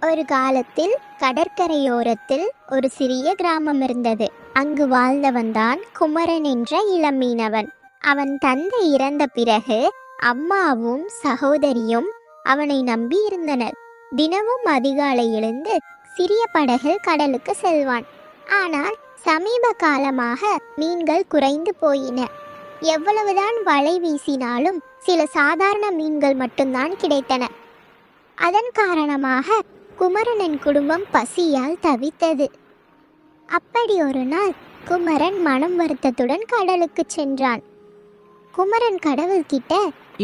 ஒரு காலத்தில் கடற்கரையோரத்தில் ஒரு சிறிய கிராமம் இருந்தது. அங்கு வாழ்ந்தவன்தான் குமரன் என்ற இளமீனவன். அவன் தந்தை இறந்த பிறகு அம்மாவும் சகோதரியும் அவனை நம்பி இருந்தனர். தினமும் அதிகாலை எழுந்து சிறிய படகில் கடலுக்கு செல்வான். ஆனால் சமீப காலமாக மீன்கள் குறைந்து போயின. எவ்வளவுதான் வலை வீசினாலும் சில சாதாரண மீன்கள் மட்டும்தான் கிடைத்தன. அதன் காரணமாக குமரனின் குடும்பம் பசியால் தவித்தது. அப்படி ஒரு நாள் குமரன் மனம் வருத்தத்துடன் கடலுக்கு சென்றான். குமரன் கடவுள்கிட்ட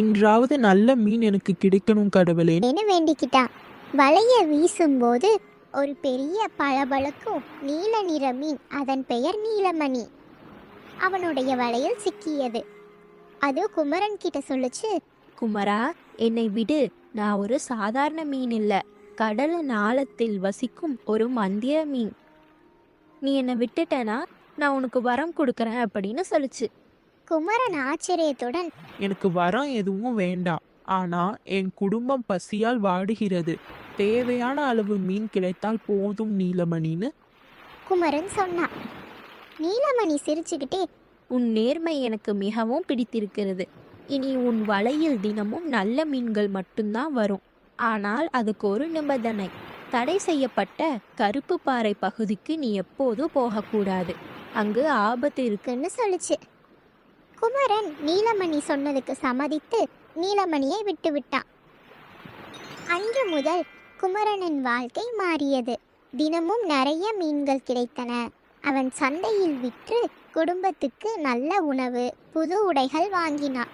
இன்றாவது நல்ல மீன் எனக்கு கிடைக்கணும் கடவுளே வேண்டிக்கிட்டான். வலைய வீசும்போது ஒரு பெரிய பளபளக்கும் நீல நிற மீன், அதன் பெயர் நீலமணி, அவனுடைய வலையில் சிக்கியது. அது குமரன் கிட்ட சொல்லுச்சு, குமரா, என்னை விடு. நான் ஒரு சாதாரண மீன் இல்ல, கடலின் ஆழத்தில் வசிக்கும் ஒரு மந்திய மீன். நீ என்னை விட்டுட்டனா நான் உனக்கு வரம் கொடுக்கறேன் அப்படின்னு சொல்லுச்சு. குமரன் ஆச்சரியத்துடன், எனக்கு வரம் எதுவும் வேண்டாம், ஆனா என் குடும்பம் பசியால் வாடுகிறது, தேவையான அளவு மீன் கிடைத்தால் போதும் நீலமணின்னு குமரன் சொன்னான். நீலமணி சிரிச்சுக்கிட்டே, உன் நேர்மை எனக்கு மிகவும் பிடித்திருக்கிறது. இனி உன் வலையில் தினமும் நல்ல மீன்கள் மட்டும்தான் வரும். ஆனால் அதுக்கு ஒரு நிபந்தனை. தடை செய்யப்பட்ட கருப்பு பாறை பகுதிக்கு நீ எப்போதும் போகக்கூடாது. அங்கு ஆபத்து இருக்குன்னு சொல்லுச்சு. குமரன் நீலமணி சொன்னதுக்கு சம்மதித்து நீலமணியை விட்டு விட்டான். அன்று முதல் குமரனின் வாழ்க்கை மாறியது. தினமும் நிறைய மீன்கள் கிடைத்தன. அவன் சந்தையில் விற்று குடும்பத்துக்கு நல்ல உணவு, புது உடைகள் வாங்கினான்.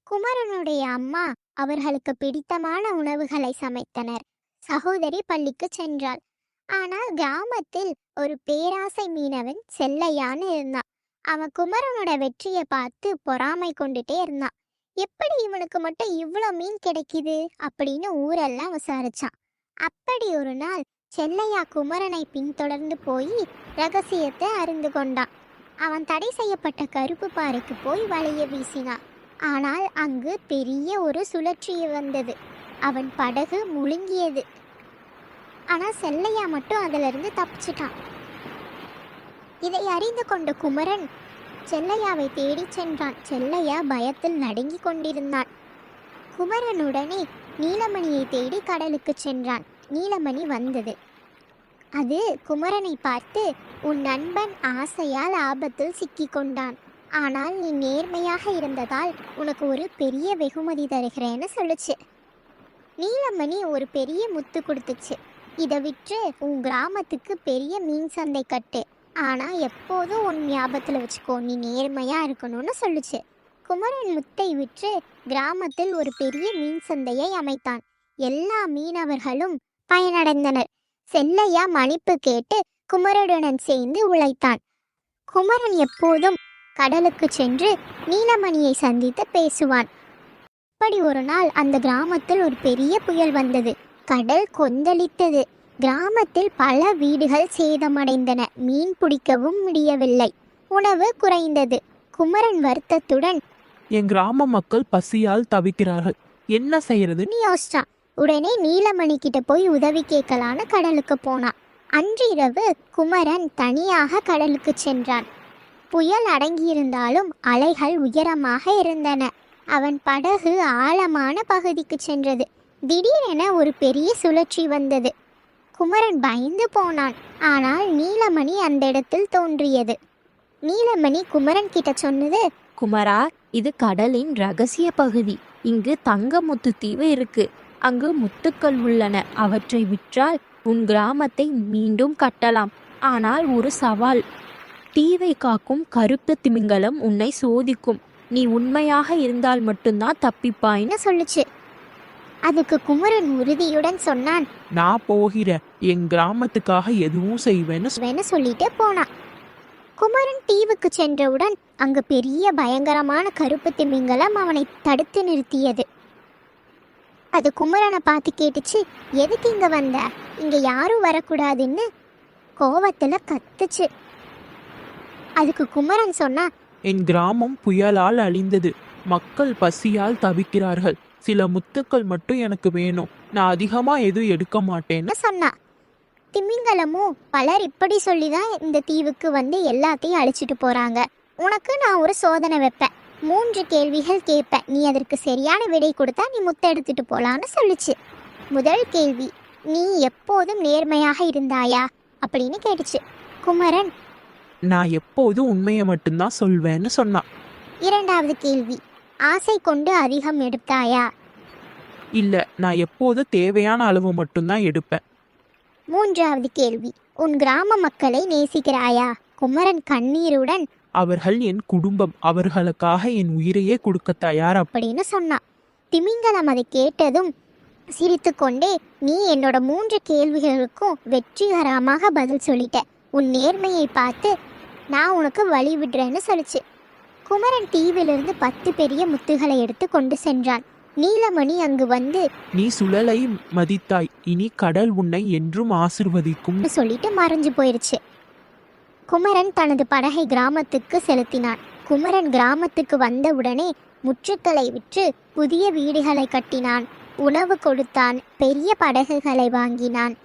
குமரனுடைய அம்மா அவர்களுக்கு பிடித்தமான உணவுகளை சமைத்தனர். சகோதரி பள்ளிக்கு சென்றாள். ஆனால் கிராமத்தில் ஒரு பேராசை மீனவன் செல்லையான்னு இருந்தான். அவன் குமரனோட வெற்றியை பார்த்து பொறாமை கொண்டுட்டே இருந்தான். எப்படி இவனுக்கு மட்டும் இவ்வளோ மீன் கிடைக்குது அப்படின்னு ஊரெல்லாம் விசாரிச்சான். அப்படி ஒரு நாள் செல்லையா குமரனை பின்தொடர்ந்து போய் ரகசியத்தை அறிந்து கொண்டான். அவன் தடை செய்யப்பட்ட கருப்பு பாறைக்கு போய் வலைய வீசினான். ஆனால் அங்கு பெரிய ஒரு சுழற்சி வந்தது. அவன் படகு முழுங்கியது. ஆனால் செல்லையா மட்டும் அதிலிருந்து தப்பிச்சிட்டான். இதை அறிந்து கொண்ட குமரன் செல்லையாவை தேடி சென்றான். செல்லையா பயத்தில் நடுங்கி கொண்டிருந்தான். குமரன் உடனே நீலமணியை தேடி கடலுக்கு சென்றான். நீலமணி வந்தது. அது குமரனை பார்த்து, உன் நண்பன் ஆசையால் ஆபத்தில் சிக்கி கொண்டான். ஆனால் நீ நேர்மையாக இருந்ததால் உனக்கு ஒரு பெரிய வெகுமதி தருகிறேன்னு சொல்லுச்சு. நீலமணி ஒரு பெரிய முத்து கொடுத்துச்சு. இதை விற்று உன் கிராமத்துக்கு பெரிய மீன் சந்தை கட்டு. ஆனால் எப்போதும் உன் ஞாபகத்தில் வச்சுக்கோ, நீ நேர்மையாக இருக்கணும்னு சொல்லுச்சு. குமரன் முத்தை விற்று கிராமத்தில் ஒரு பெரிய மீன் சந்தையை அமைத்தான். எல்லா மீனவர்களும் பயனடைந்தனர். செல்லையா மன்னிப்பு கேட்டு குமரனுடன் சேர்ந்து உழைத்தான். குமரன் எப்போதும் கடலுக்கு சென்று நீலமணியை சந்தித்து பேசுவான். அப்படி ஒரு நாள் அந்த கிராமத்தில் ஒரு பெரிய புயல் வந்தது. கடல் கொந்தளித்தது. கிராமத்தில் பல வீடுகள் சேதமடைந்தன. மீன் பிடிக்கவும் முடியவில்லை. உணவு குறைந்தது. குமரன் வருத்தத்துடன், என் கிராம மக்கள் பசியால் தவிக்கிறார்கள், என்ன செய்யறது யோசிச்சான். உடனே நீலமணி கிட்ட போய் உதவி கேட்கலான்னு கடலுக்கு போனான். அன்றிரவு குமரன் தனியாக கடலுக்கு சென்றான். புயல் அடங்கியிருந்தாலும் அலைகள் உயரமாக இருந்தன. அவன் படகு ஆழமான பகுதிக்கு சென்றது. திடீரென ஒரு பெரிய சுழற்சி வந்தது. குமரன் பயந்து போனான். ஆனால் நீலமணி அந்த இடத்தில் தோன்றியது. நீலமணி குமரன் கிட்ட சொன்னது, குமரா, இது கடலின் ரகசிய பகுதி. இங்கு தங்கமுத்து தீவு இருக்கு. அங்கு முத்துக்கள் உள்ளன. அவற்றை விற்றால் உன் கிராமத்தை மீண்டும் கட்டலாம். ஆனால் ஒரு சவால். தீவை காக்கும் கருப்பு திமிங்கலம் உன்னை சோதிக்கும். நீ உண்மையாக இருந்தால் மட்டும்தான் தப்பிப்பாய்னு சொல்லுச்சு. அதுக்கு குமரன் உறுதியுடன் சொன்னான், நான் போகிறேன், என் கிராமத்துக்காக எதுவும் செய்வேன்னு சொல்லிட்டு போனான். குமரன் தீவுக்கு சென்றவுடன் அங்கு பெரிய பயங்கரமான கருப்பு திமிங்கலம் அவனை தடுத்து நிறுத்தியது. அது குமரனை பார்த்து கேட்டுச்சு, எதுக்கு இங்க வந்த? இங்க யாரும் வரக்கூடாதுன்னு கோவத்துல கத்துச்சு. அதுக்கு குமரன் சொன்னா, என் கிராமம் புயலால் அழிந்தது, மக்கள் பசியால் தவிக்கிறார்கள், சில முத்துக்கள் மட்டும் எனக்கு வேணும். நான் அதிகமா எதுவும் எடுக்க மாட்டேன்னு. சொன்னா. திமிங்கலமும் பலர் இப்படி சொல்லிதான் இந்த தீவுக்கு வந்து எல்லாத்தையும் அழிச்சிட்டு போறாங்க. உனக்கு நான் ஒரு சோதனை வைப்பேன். 3 கேள்விகள் கேட்பேன். நீ அதற்கு சரியான விடை கொடுத்தா நீ முத்தை எடுத்துட்டு போலான்னு சொல்லுச்சு. முதல் கேள்வி, நீ எப்போதும் நேர்மையாக இருந்தாயா அப்படின்னு கேட்டுச்சு. குமரன், நான் எப்போதும் உண்மையை மட்டும்தான் சொல்வேன்னு சொன்னான். இரண்டாவது கேள்வி, ஆசை கொண்டு அதிகம் எடுத்தாயா? இல்ல, நான் எப்போதும் தேவையான அளவு மட்டும்தான் எடுப்பேன். மூன்றாவது கேள்வி, உன் கிராம மக்களை நேசிக்கிறாயா? குமரன் கண்ணீருடன் அவர்கள் என் குடும்பம், அவர்களுக்காக என் உயிரையே கொடுக்க தயார் அப்படின்னு சொன்னான். திமிங்கலம் அதை கேட்டதும் சிரித்து கொண்டே, நீ என்னோட 3 கேள்விகளுக்கும் வெற்றிகரமாக பதில் சொல்லிட்ட. உன் நேர்மையை பார்த்து நான் உனக்கு வழி விடுறேன்னு சொல்லிச்சு. குமரன் தீவிலிருந்து 10 பெரிய முத்துகளை எடுத்து கொண்டு சென்றான். நீலமணி அங்கு வந்து, நீ சுழலை மதித்தாய், இனி கடல் உன்னை என்றும் ஆசிர்வதிக்கும் சொல்லிட்டு மறைஞ்சு போயிருச்சு. குமரன் தனது படகை கிராமத்துக்கு செலுத்தினான். குமரன் கிராமத்துக்கு வந்தவுடனே முற்றுக்களை விற்று புதிய வீடுகளை கட்டினான், உணவு கொடுத்தான், பெரிய படகுகளை வாங்கினான்.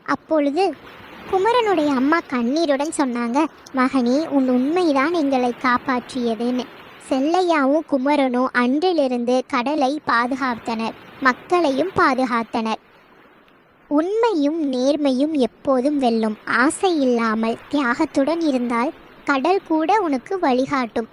அப்பொழுது குமரனுடைய அம்மா கண்ணீருடன் சொன்னாங்க, மகனே, உன் உண்மைதான் எங்களை காப்பாற்றியதுன்னு. செல்லையாவும் குமரனும் அன்றிலிருந்து கடலை பாதுகாத்தனர், மக்களையும் பாதுகாத்தனர். உண்மையும் நேர்மையும் எப்போதும் வெல்லும். ஆசை இல்லாமல் தியாகத்துடன் இருந்தால் கடல் கூட உனக்கு வழிகாட்டும்.